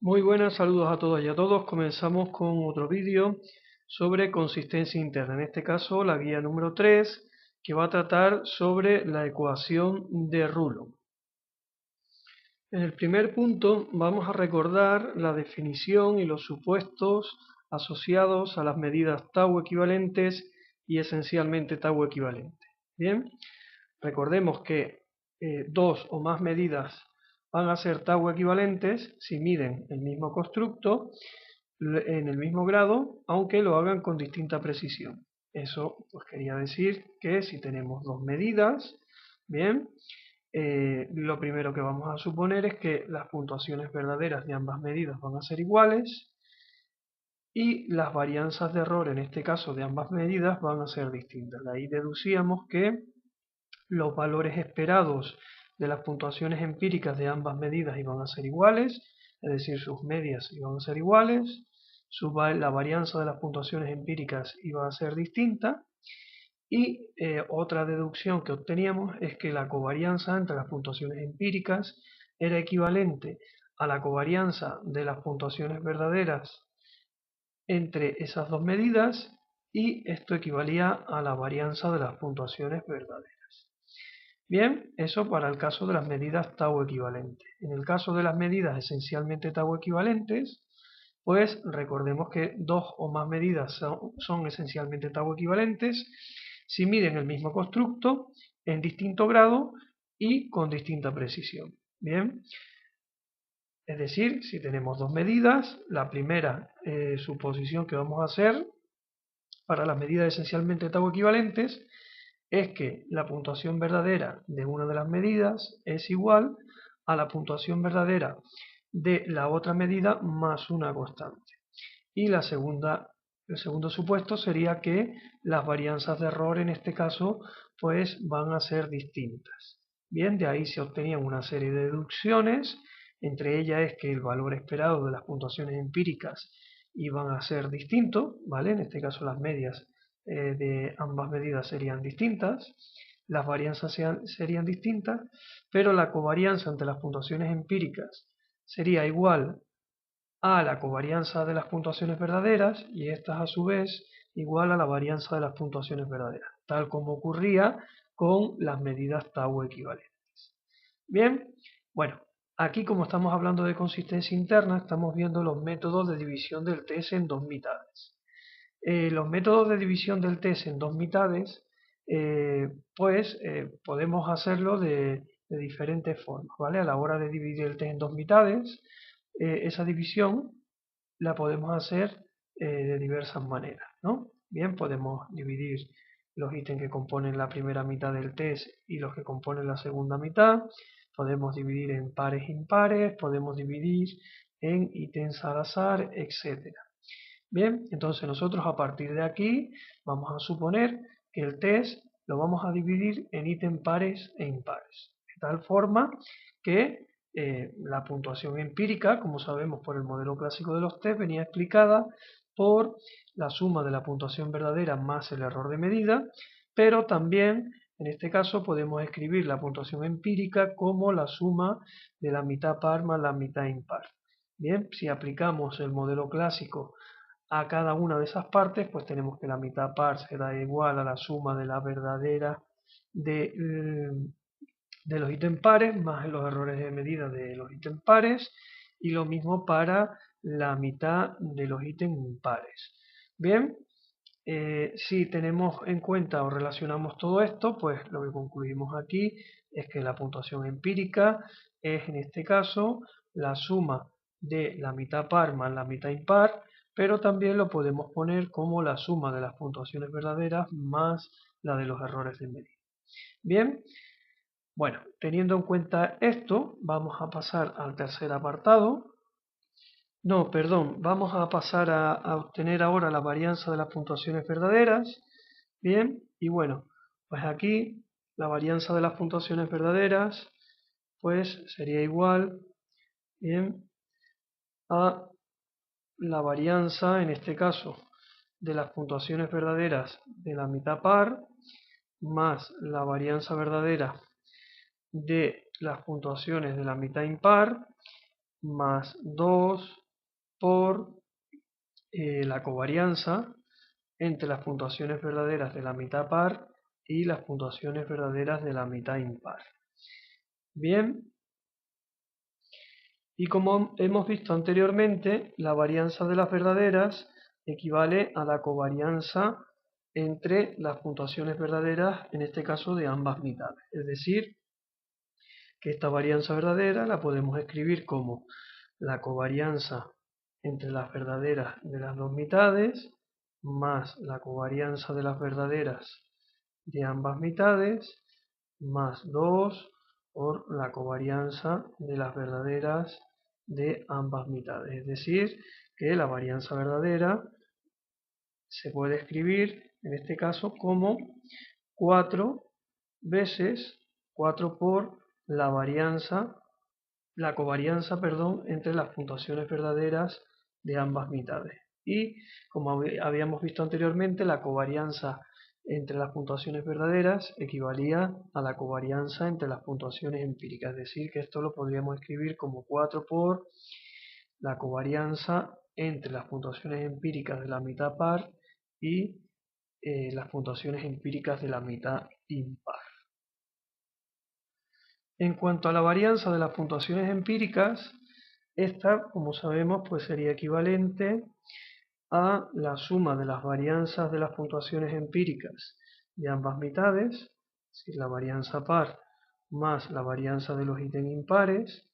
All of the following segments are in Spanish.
Muy buenas, saludos a todas y a todos. Comenzamos con otro vídeo sobre consistencia interna. En este caso, la guía número 3, que va a tratar sobre la ecuación de Rulon. En el primer punto vamos a recordar la definición y los supuestos asociados a las medidas tau equivalentes y esencialmente tau equivalente. Bien, recordemos que dos o más medidas van a ser tau equivalentes si miden el mismo constructo en el mismo grado, aunque lo hagan con distinta precisión. Eso pues quería decir que si tenemos dos medidas, bien, lo primero que vamos a suponer es que las puntuaciones verdaderas de ambas medidas van a ser iguales y las varianzas de error, en este caso de ambas medidas, van a ser distintas. De ahí deducíamos que los valores esperados de las puntuaciones empíricas de ambas medidas iban a ser iguales, es decir, sus medias iban a ser iguales, la varianza de las puntuaciones empíricas iba a ser distinta, y otra deducción que obteníamos es que la covarianza entre las puntuaciones empíricas era equivalente a la covarianza de las puntuaciones verdaderas entre esas dos medidas, y esto equivalía a la varianza de las puntuaciones verdaderas. Bien, eso para el caso de las medidas tau equivalentes. En el caso de las medidas esencialmente tau equivalentes, pues recordemos que dos o más medidas son esencialmente tau equivalentes si miden el mismo constructo en distinto grado y con distinta precisión. Bien, es decir, si tenemos dos medidas, la primera suposición que vamos a hacer para las medidas esencialmente tau equivalentes es que la puntuación verdadera de una de las medidas es igual a la puntuación verdadera de la otra medida más una constante. Y el segundo supuesto sería que las varianzas de error en este caso pues van a ser distintas. Bien, de ahí se obtenían una serie de deducciones, entre ellas es que el valor esperado de las puntuaciones empíricas iban a ser distinto, ¿vale? En este caso las medias de ambas medidas serían distintas, las varianzas serían distintas, pero la covarianza entre las puntuaciones empíricas sería igual a la covarianza de las puntuaciones verdaderas, y estas a su vez igual a la varianza de las puntuaciones verdaderas, tal como ocurría con las medidas tau equivalentes. Bien, bueno, aquí como estamos hablando de consistencia interna, estamos viendo los métodos de división del test en dos mitades. Los métodos de división del test en dos mitades, podemos hacerlo de diferentes formas, ¿vale? A la hora de dividir el test en dos mitades, esa división la podemos hacer de diversas maneras, ¿no? Bien, podemos dividir los ítems que componen la primera mitad del test y los que componen la segunda mitad, podemos dividir en pares e impares, podemos dividir en ítems al azar, etc. Bien, entonces nosotros a partir de aquí vamos a suponer que el test lo vamos a dividir en ítems pares e impares, de tal forma que la puntuación empírica, como sabemos por el modelo clásico de los test, venía explicada por la suma de la puntuación verdadera más el error de medida, pero también en este caso podemos escribir la puntuación empírica como la suma de la mitad par más la mitad impar. Bien, si aplicamos el modelo clásico a cada una de esas partes, pues tenemos que la mitad par será igual a la suma de la verdadera de los ítems pares más los errores de medida de los ítems pares, y lo mismo para la mitad de los ítems impares. Bien, si tenemos en cuenta o relacionamos todo esto, pues lo que concluimos aquí es que la puntuación empírica es en este caso la suma de la mitad par más la mitad impar, pero también lo podemos poner como la suma de las puntuaciones verdaderas más la de los errores de medida. Bien, bueno, teniendo en cuenta esto, vamos a pasar al tercer apartado. No, perdón, vamos a pasar a obtener ahora la varianza de las puntuaciones verdaderas. Bien, y bueno, pues aquí la varianza de las puntuaciones verdaderas pues sería igual, bien, a la varianza, en este caso, de las puntuaciones verdaderas de la mitad par más la varianza verdadera de las puntuaciones de la mitad impar más 2 por la covarianza entre las puntuaciones verdaderas de la mitad par y las puntuaciones verdaderas de la mitad impar. Bien, y como hemos visto anteriormente, la varianza de las verdaderas equivale a la covarianza entre las puntuaciones verdaderas, en este caso de ambas mitades. Es decir, que esta varianza verdadera la podemos escribir como la covarianza entre las verdaderas de las dos mitades más la covarianza de las verdaderas de ambas mitades más 2 por la covarianza de las verdaderas de ambas mitades. Es decir, que la varianza verdadera se puede escribir en este caso como 4 veces 4 por la covarianza, entre las puntuaciones verdaderas de ambas mitades. Y como habíamos visto anteriormente, la covarianza entre las puntuaciones verdaderas equivalía a la covarianza entre las puntuaciones empíricas. Es decir, que esto lo podríamos escribir como 4 por la covarianza entre las puntuaciones empíricas de la mitad par y las puntuaciones empíricas de la mitad impar. En cuanto a la varianza de las puntuaciones empíricas, esta, como sabemos, pues sería equivalente a la suma de las varianzas de las puntuaciones empíricas de ambas mitades, es decir, la varianza par más la varianza de los ítems impares,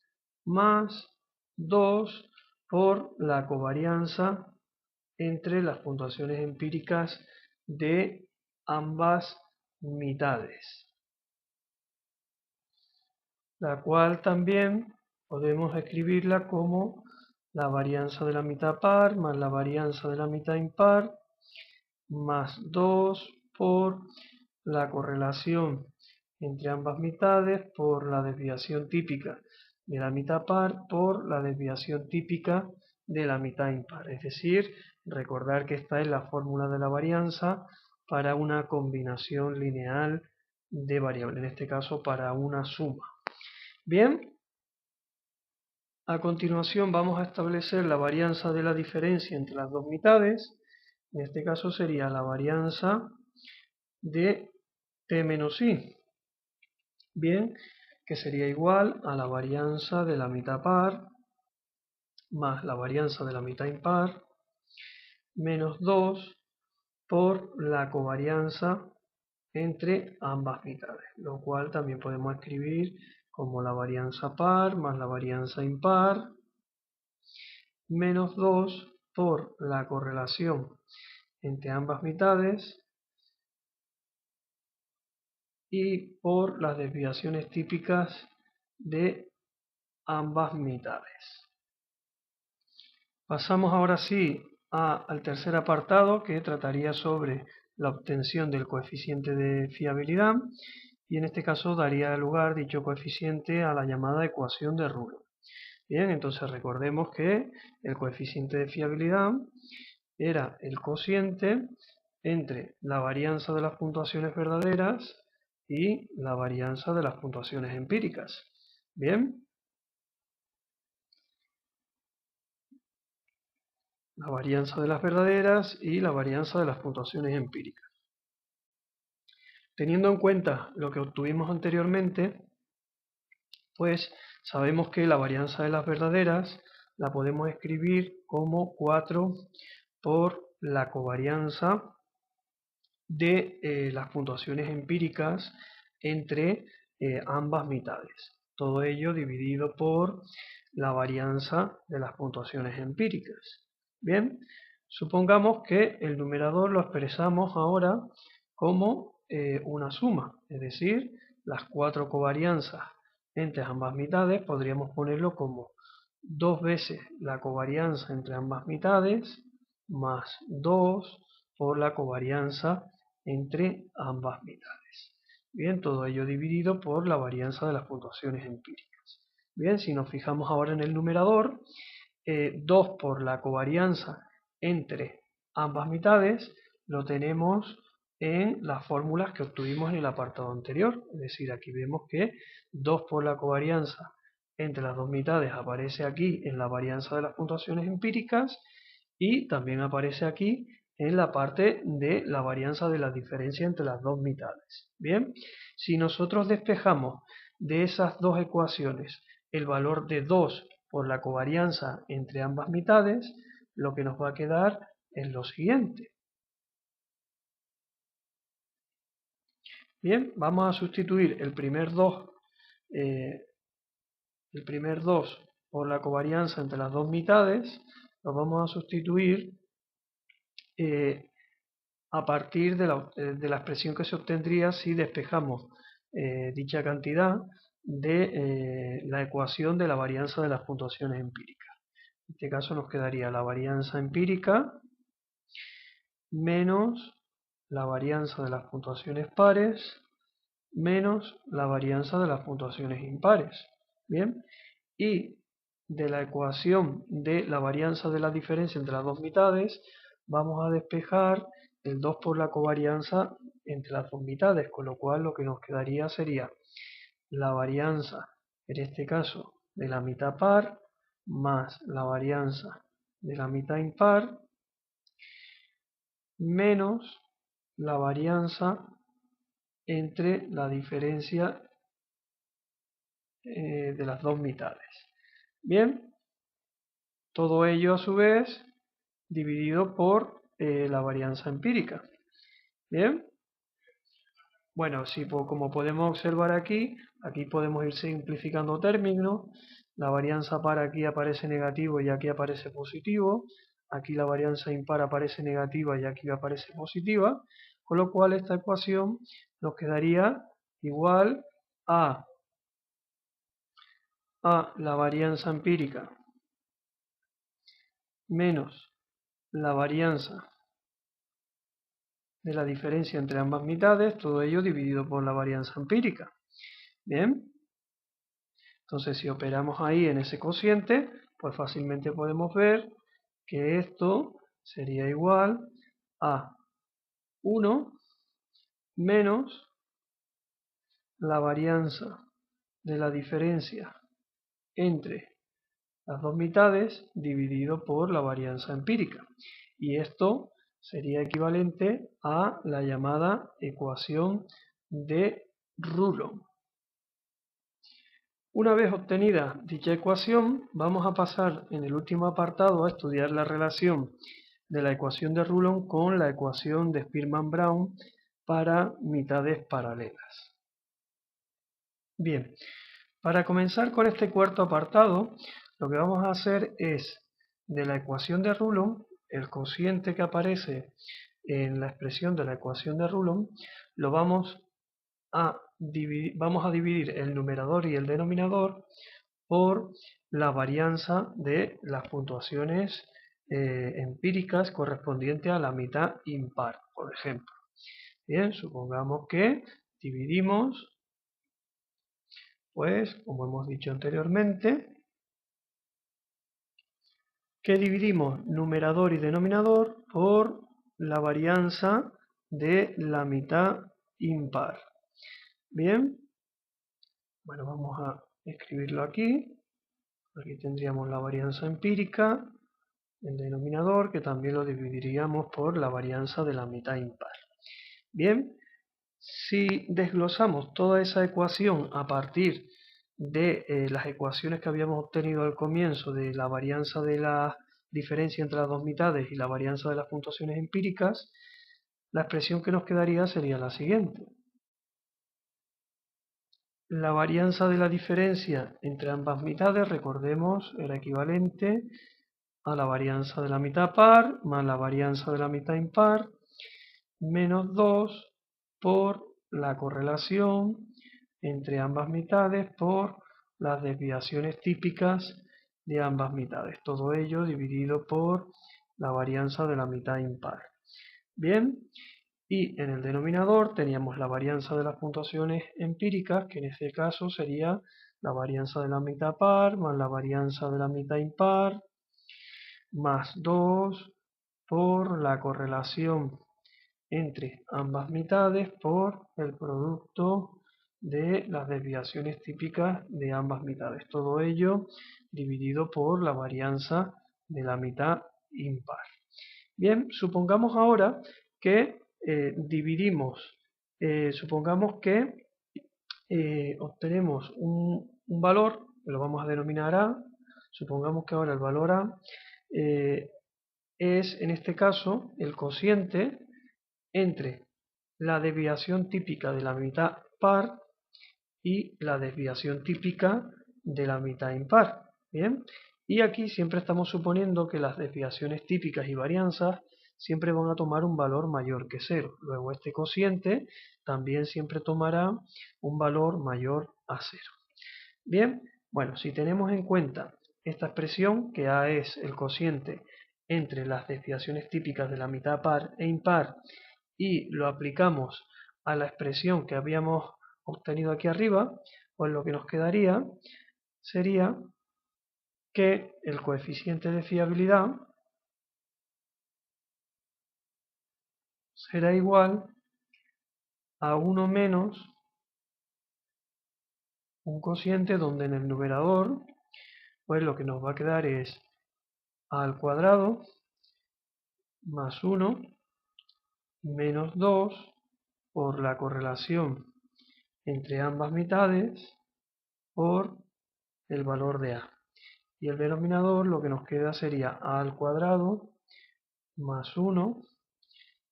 más 2 por la covarianza entre las puntuaciones empíricas de ambas mitades, la cual también podemos escribirla como la varianza de la mitad par más la varianza de la mitad impar más 2 por la correlación entre ambas mitades por la desviación típica de la mitad par por la desviación típica de la mitad impar. Es decir, recordar que esta es la fórmula de la varianza para una combinación lineal de variables, en este caso para una suma. Bien, a continuación vamos a establecer la varianza de la diferencia entre las dos mitades. En este caso sería la varianza de t menos i. Bien, que sería igual a la varianza de la mitad par más la varianza de la mitad impar menos 2 por la covarianza entre ambas mitades, lo cual también podemos escribir como la varianza par más la varianza impar menos 2 por la correlación entre ambas mitades y por las desviaciones típicas de ambas mitades. Pasamos ahora sí al tercer apartado, que trataría sobre la obtención del coeficiente de fiabilidad, y en este caso daría lugar dicho coeficiente a la llamada ecuación de Rulon. Bien, entonces recordemos que el coeficiente de fiabilidad era el cociente entre la varianza de las puntuaciones verdaderas y la varianza de las puntuaciones empíricas. Bien, la varianza de las verdaderas y la varianza de las puntuaciones empíricas. Teniendo en cuenta lo que obtuvimos anteriormente, pues sabemos que la varianza de las verdaderas la podemos escribir como 4 por la covarianza de las puntuaciones empíricas entre ambas mitades. Todo ello dividido por la varianza de las puntuaciones empíricas. Bien, supongamos que el numerador lo expresamos ahora como una suma, es decir, las 4 covarianzas entre ambas mitades podríamos ponerlo como 2 veces la covarianza entre ambas mitades más 2 por la covarianza entre ambas mitades. Bien, todo ello dividido por la varianza de las puntuaciones empíricas. Bien, si nos fijamos ahora en el numerador, 2 por la covarianza entre ambas mitades lo tenemos en las fórmulas que obtuvimos en el apartado anterior. Es decir, aquí vemos que 2 por la covarianza entre las dos mitades aparece aquí en la varianza de las puntuaciones empíricas y también aparece aquí en la parte de la varianza de la diferencia entre las dos mitades. Bien, si nosotros despejamos de esas dos ecuaciones el valor de 2 por la covarianza entre ambas mitades, lo que nos va a quedar es lo siguiente. Bien, vamos a sustituir el primer 2 por la covarianza entre las dos mitades, lo vamos a sustituir a partir de la expresión que se obtendría si despejamos dicha cantidad de la ecuación de la varianza de las puntuaciones empíricas. En este caso nos quedaría la varianza empírica menos la varianza de las puntuaciones pares menos la varianza de las puntuaciones impares. Bien, y de la ecuación de la varianza de la diferencia entre las dos mitades vamos a despejar el 2 por la covarianza entre las dos mitades, con lo cual lo que nos quedaría sería la varianza, en este caso, de la mitad par más la varianza de la mitad impar menos la varianza entre la diferencia de las dos mitades. Bien, todo ello a su vez dividido por la varianza empírica. Bien, bueno, si como podemos observar aquí podemos ir simplificando términos. La varianza par aquí aparece negativo y aquí aparece positivo. Aquí la varianza impar aparece negativa y aquí aparece positiva. Con lo cual esta ecuación nos quedaría igual a la varianza empírica menos la varianza de la diferencia entre ambas mitades, todo ello dividido por la varianza empírica. Bien, entonces si operamos ahí en ese cociente, pues fácilmente podemos ver que esto sería igual a 1 menos la varianza de la diferencia entre las dos mitades dividido por la varianza empírica. Y esto sería equivalente a la llamada ecuación de Rulon. Una vez obtenida dicha ecuación, vamos a pasar en el último apartado a estudiar la relación de la ecuación de Rulon con la ecuación de Spearman-Brown para mitades paralelas. Bien, para comenzar con este cuarto apartado, lo que vamos a hacer es, de la ecuación de Rulon, el cociente que aparece en la expresión de la ecuación de Rulon, lo vamos a dividir el numerador y el denominador por la varianza de las puntuaciones empíricas correspondiente a la mitad impar, por ejemplo. Bien, supongamos que dividimos, pues, como hemos dicho anteriormente, que dividimos numerador y denominador por la varianza de la mitad impar. Bien, bueno, vamos a escribirlo aquí. Aquí tendríamos la varianza empírica, el denominador, que también lo dividiríamos por la varianza de la mitad impar. Bien, si desglosamos toda esa ecuación a partir de las ecuaciones que habíamos obtenido al comienzo de la varianza de la diferencia entre las dos mitades y la varianza de las puntuaciones empíricas, la expresión que nos quedaría sería la siguiente. La varianza de la diferencia entre ambas mitades, recordemos, era equivalente a la varianza de la mitad par más la varianza de la mitad impar menos 2 por la correlación entre ambas mitades por las desviaciones típicas de ambas mitades. Todo ello dividido por la varianza de la mitad impar. Bien, y en el denominador teníamos la varianza de las puntuaciones empíricas, que en este caso sería la varianza de la mitad par más la varianza de la mitad impar, más 2 por la correlación entre ambas mitades por el producto de las desviaciones típicas de ambas mitades. Todo ello dividido por la varianza de la mitad impar. Bien, supongamos ahora que supongamos que obtenemos un valor, que lo vamos a denominar A. Supongamos que ahora el valor A es, en este caso, el cociente entre la desviación típica de la mitad par y la desviación típica de la mitad impar. Bien, y aquí siempre estamos suponiendo que las desviaciones típicas y varianzas siempre van a tomar un valor mayor que 0. Luego este cociente también siempre tomará un valor mayor a 0. Bien, bueno, si tenemos en cuenta esta expresión, que A es el cociente entre las desviaciones típicas de la mitad par e impar, y lo aplicamos a la expresión que habíamos obtenido aquí arriba, pues lo que nos quedaría sería que el coeficiente de fiabilidad será igual a 1 menos un cociente donde en el numerador pues lo que nos va a quedar es a al cuadrado más 1 menos 2 por la correlación entre ambas mitades por el valor de A. Y el denominador lo que nos queda sería A al cuadrado más 1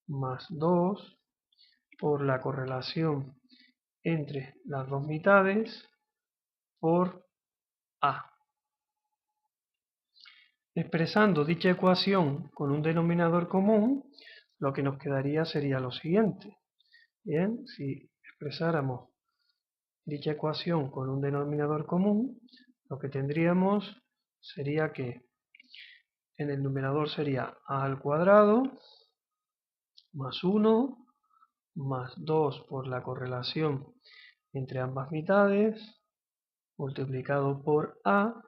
más 2 por la correlación entre las dos mitades por A. Expresando dicha ecuación con un denominador común, lo que nos quedaría sería lo siguiente. Bien, si expresáramos dicha ecuación con un denominador común, lo que tendríamos sería que en el numerador sería A al cuadrado más 1 más 2 por la correlación entre ambas mitades multiplicado por A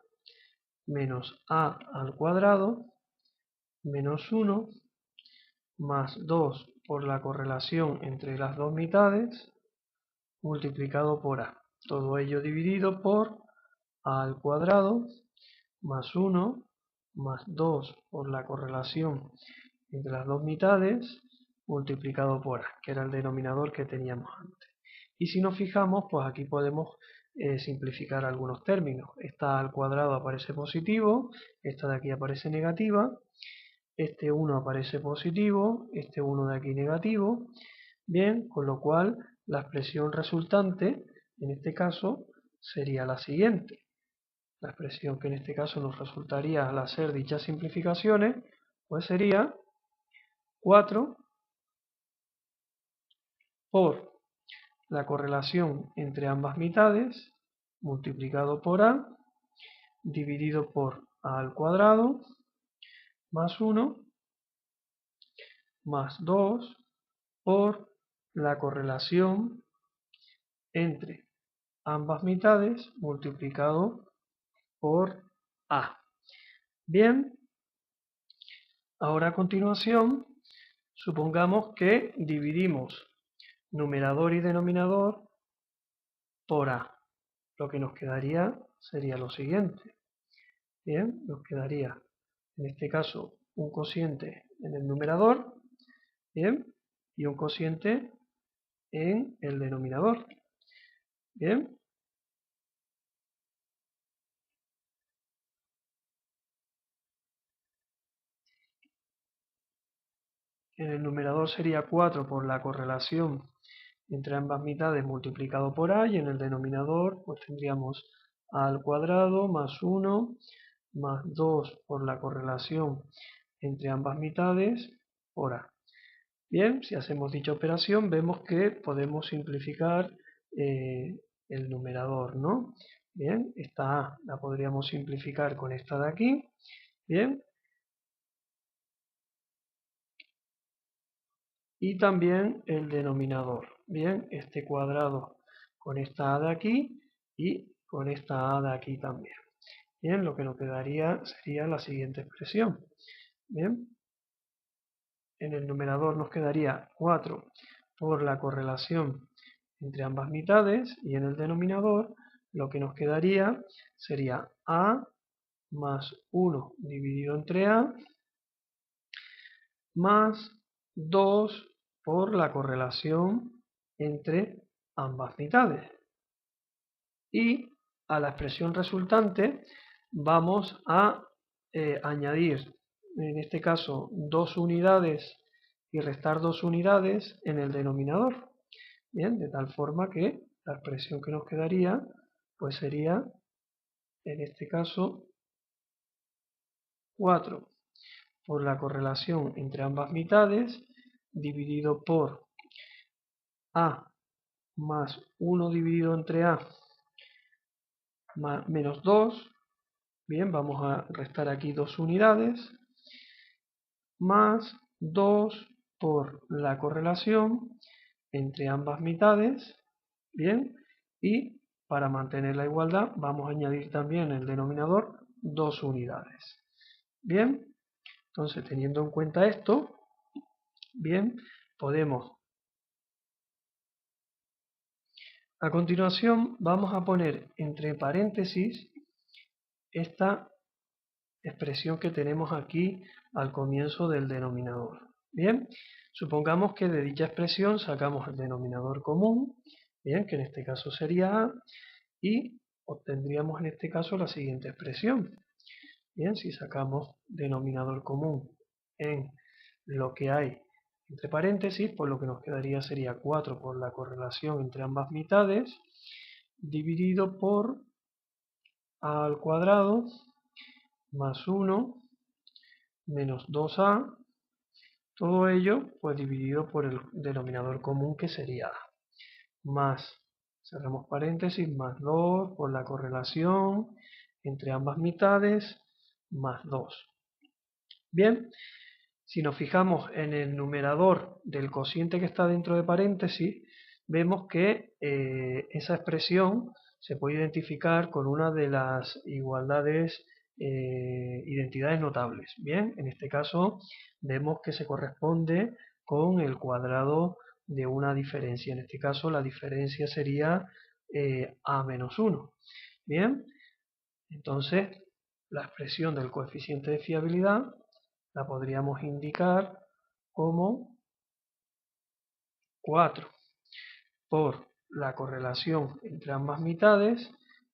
menos A al cuadrado menos 1 más 2 por la correlación entre las dos mitades multiplicado por A. Todo ello dividido por A al cuadrado más 1 más 2 por la correlación entre las dos mitades multiplicado por A, que era el denominador que teníamos antes. Y si nos fijamos, pues aquí podemos simplificar algunos términos. Esta A al cuadrado aparece positivo, esta de aquí aparece negativa, este 1 aparece positivo, este 1 de aquí negativo. Bien, con lo cual la expresión resultante, en este caso, sería la siguiente. La expresión que en este caso nos resultaría al hacer dichas simplificaciones, pues sería 4 por la correlación entre ambas mitades multiplicado por A dividido por A al cuadrado más 1 más 2 por la correlación entre ambas mitades multiplicado por A. Bien, ahora a continuación supongamos que dividimos numerador y denominador por A. Lo que nos quedaría sería lo siguiente. Bien, nos quedaría en este caso un cociente en el numerador, bien, y un cociente en el denominador. Bien, en el numerador sería 4 por la correlación entre ambas mitades multiplicado por A, y en el denominador pues tendríamos A al cuadrado más 1 más 2 por la correlación entre ambas mitades por A. Bien, si hacemos dicha operación vemos que podemos simplificar el numerador, ¿no? Bien, esta A la podríamos simplificar con esta de aquí. Bien, y también el denominador. Bien, este cuadrado con esta A de aquí y con esta A de aquí también. Bien, lo que nos quedaría sería la siguiente expresión. Bien, en el numerador nos quedaría 4 por la correlación entre ambas mitades, y en el denominador lo que nos quedaría sería a más 1 dividido entre a más 2 por la correlación entre ambas mitades. Y a la expresión resultante vamos a añadir, en este caso, 2 unidades y restar 2 unidades en el denominador. Bien, de tal forma que la expresión que nos quedaría pues sería, en este caso, 4 por la correlación entre ambas mitades dividido por a más 1 dividido entre a menos 2. Bien, vamos a restar aquí 2 unidades, más 2 por la correlación entre ambas mitades. Bien, y para mantener la igualdad vamos a añadir también en el denominador 2 unidades. Bien, entonces teniendo en cuenta esto, bien, podemos... A continuación vamos a poner entre paréntesis esta expresión que tenemos aquí al comienzo del denominador. Bien, supongamos que de dicha expresión sacamos el denominador común, bien, que en este caso sería a, y obtendríamos en este caso la siguiente expresión. Bien, si sacamos denominador común en lo que hay entre paréntesis, pues lo que nos quedaría sería 4 por la correlación entre ambas mitades, dividido por a al cuadrado más 1 menos 2a, todo ello pues dividido por el denominador común que sería a, más, cerramos paréntesis, más 2 por la correlación entre ambas mitades, más 2. Bien, si nos fijamos en el numerador del cociente que está dentro de paréntesis, vemos que esa expresión se puede identificar con una de las igualdades, identidades notables. Bien, en este caso vemos que se corresponde con el cuadrado de una diferencia. En este caso la diferencia sería a menos 1. Bien, entonces la expresión del coeficiente de fiabilidad la podríamos indicar como 4 por la correlación entre ambas mitades,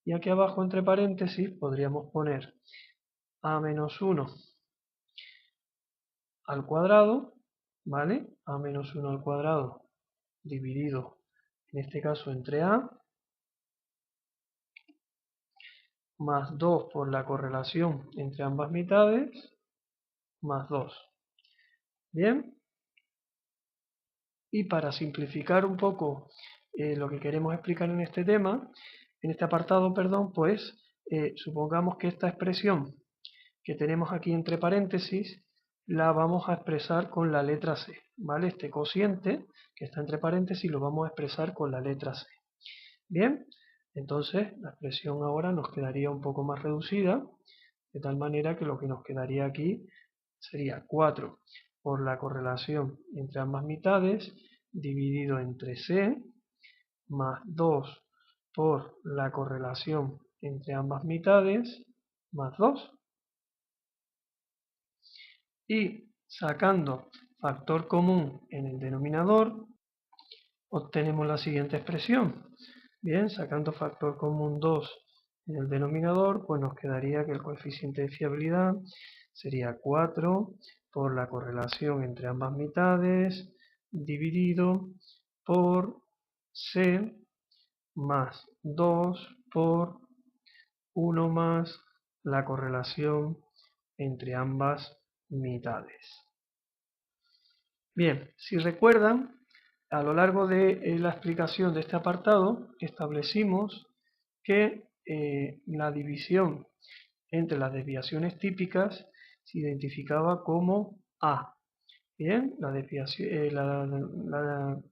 y aquí abajo entre paréntesis podríamos poner a menos 1 al cuadrado, ¿vale? A menos 1 al cuadrado dividido, en este caso, entre a, más 2 por la correlación entre ambas mitades, más 2. Bien, y para simplificar un poco lo que queremos explicar en este tema, en este apartado, perdón, pues supongamos que esta expresión que tenemos aquí entre paréntesis la vamos a expresar con la letra C, ¿vale? Este cociente que está entre paréntesis lo vamos a expresar con la letra C. Bien, entonces la expresión ahora nos quedaría un poco más reducida, de tal manera que lo que nos quedaría aquí sería 4 por la correlación entre ambas mitades dividido entre C, más 2 por la correlación entre ambas mitades, más 2. Y sacando factor común en el denominador, obtenemos la siguiente expresión. Bien, sacando factor común 2 en el denominador, pues nos quedaría que el coeficiente de fiabilidad sería 4 por la correlación entre ambas mitades dividido por C más 2 por 1 más la correlación entre ambas mitades. Bien, si recuerdan, a lo largo de la explicación de este apartado establecimos que la división entre las desviaciones típicas se identificaba como A. Bien, la desviación,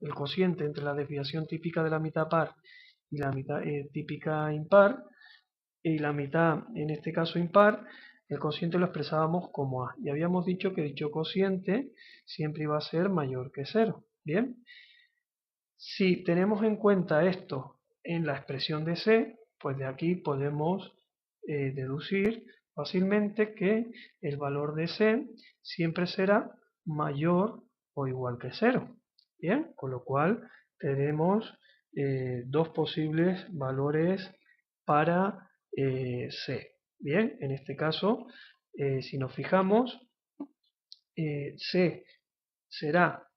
el cociente entre la desviación típica de la mitad par y la mitad típica impar, y la mitad, en este caso impar, el cociente lo expresábamos como A. Y habíamos dicho que dicho cociente siempre iba a ser mayor que 0. Bien, Si tenemos en cuenta esto en la expresión de C, pues de aquí podemos deducir fácilmente que el valor de C siempre será mayor o igual que 0. Bien, con lo cual tenemos dos posibles valores para C. Bien, en este caso, si nos fijamos, C será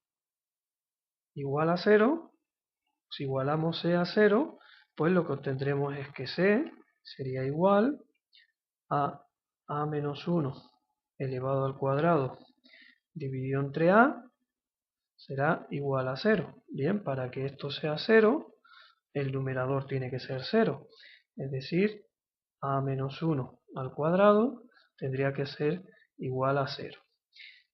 igual a 0. Si igualamos C a 0, pues lo que obtendremos es que C sería igual a A menos 1 elevado al cuadrado dividido entre A será igual a 0. Bien, para que esto sea 0, el numerador tiene que ser 0. Es decir, A menos 1 al cuadrado tendría que ser igual a 0.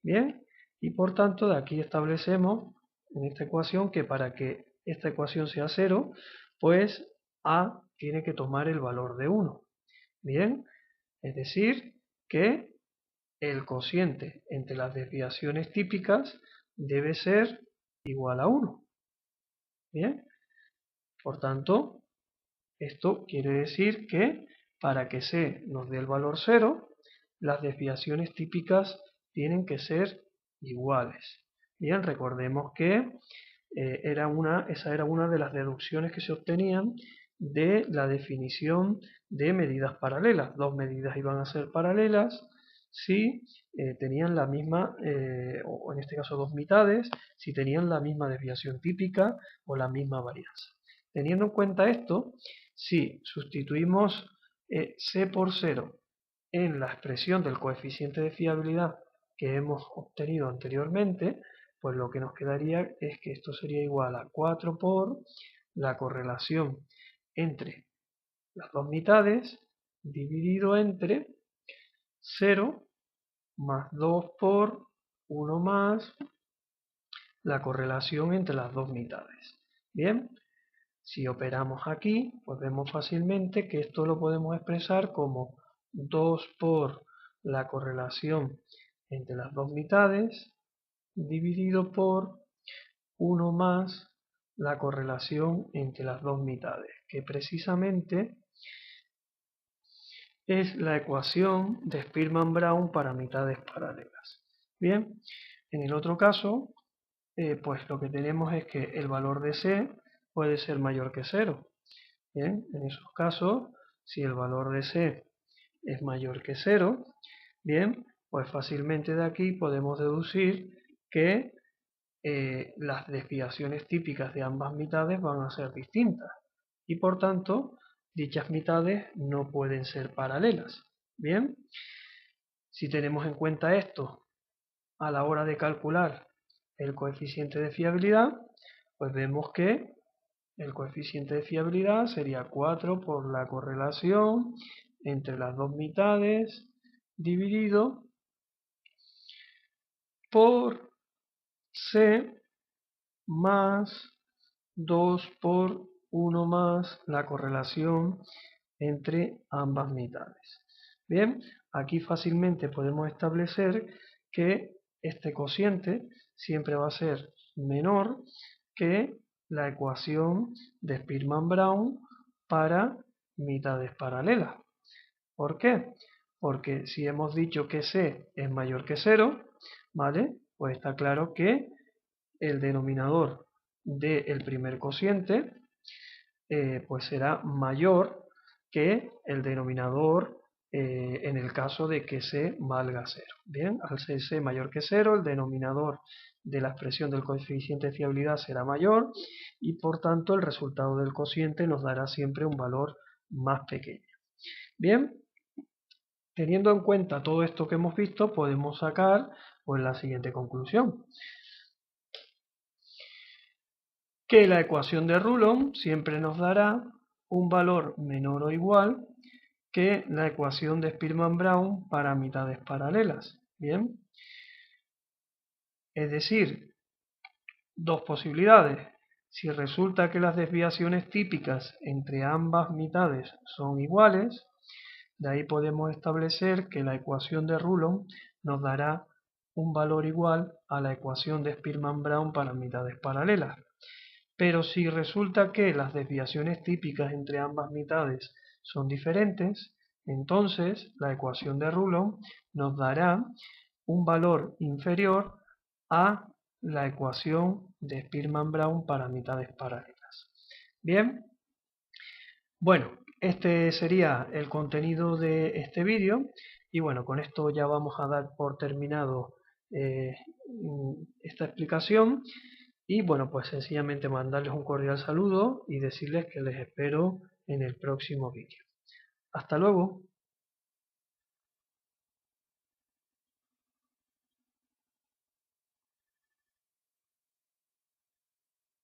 Bien, y por tanto de aquí establecemos en esta ecuación que para que esta ecuación sea 0, pues A tiene que tomar el valor de 1. Bien, es decir, que el cociente entre las desviaciones típicas debe ser igual a 1. Bien, por tanto, esto quiere decir que para que C nos dé el valor 0, las desviaciones típicas tienen que ser iguales. Bien, recordemos que esa era una de las deducciones que se obtenían de la definición de medidas paralelas. Dos medidas iban a ser paralelas si tenían la misma, o en este caso dos mitades, si tenían la misma desviación típica o la misma varianza. Teniendo en cuenta esto, si sustituimos C por 0 en la expresión del coeficiente de fiabilidad que hemos obtenido anteriormente, pues lo que nos quedaría es que esto sería igual a 4 por la correlación entre las dos mitades dividido entre 0 más 2 por 1 más la correlación entre las dos mitades. Bien, si operamos aquí, pues vemos fácilmente que esto lo podemos expresar como 2 por la correlación entre las dos mitades dividido por 1 más la correlación entre las dos mitades, que precisamente es la ecuación de Spearman-Brown para mitades paralelas. Bien, en el otro caso, pues lo que tenemos es que el valor de C puede ser mayor que 0. Bien, en esos casos, si el valor de C es mayor que 0, bien, pues fácilmente de aquí podemos deducir que las desviaciones típicas de ambas mitades van a ser distintas y por tanto dichas mitades no pueden ser paralelas. Bien, si tenemos en cuenta esto a la hora de calcular el coeficiente de fiabilidad, pues vemos que el coeficiente de fiabilidad sería 4 por la correlación entre las dos mitades dividido por C más 2 por 1 más la correlación entre ambas mitades. Bien, aquí fácilmente podemos establecer que este cociente siempre va a ser menor que la ecuación de Spearman-Brown para mitades paralelas. ¿Por qué? Porque si hemos dicho que C es mayor que 0, ¿vale? Pues está claro que el denominador del primer cociente pues será mayor que el denominador en el caso de que C valga 0. Bien, al ser C mayor que 0, el denominador de la expresión del coeficiente de fiabilidad será mayor y por tanto el resultado del cociente nos dará siempre un valor más pequeño. Bien, teniendo en cuenta todo esto que hemos visto, podemos sacar pues, la siguiente conclusión. Que la ecuación de Rulon siempre nos dará un valor menor o igual que la ecuación de Spearman-Brown para mitades paralelas. Bien, es decir, dos posibilidades. Si resulta que las desviaciones típicas entre ambas mitades son iguales, de ahí podemos establecer que la ecuación de Rulon nos dará un valor igual a la ecuación de Spearman-Brown para mitades paralelas. pero si resulta que las desviaciones típicas entre ambas mitades son diferentes, entonces la ecuación de Rulon nos dará un valor inferior a la ecuación de Spearman-Brown para mitades paralelas. Bien, bueno, este sería el contenido de este vídeo y bueno, con esto ya vamos a dar por terminado esta explicación y bueno, pues sencillamente mandarles un cordial saludo y decirles que les espero en el próximo vídeo. Hasta luego.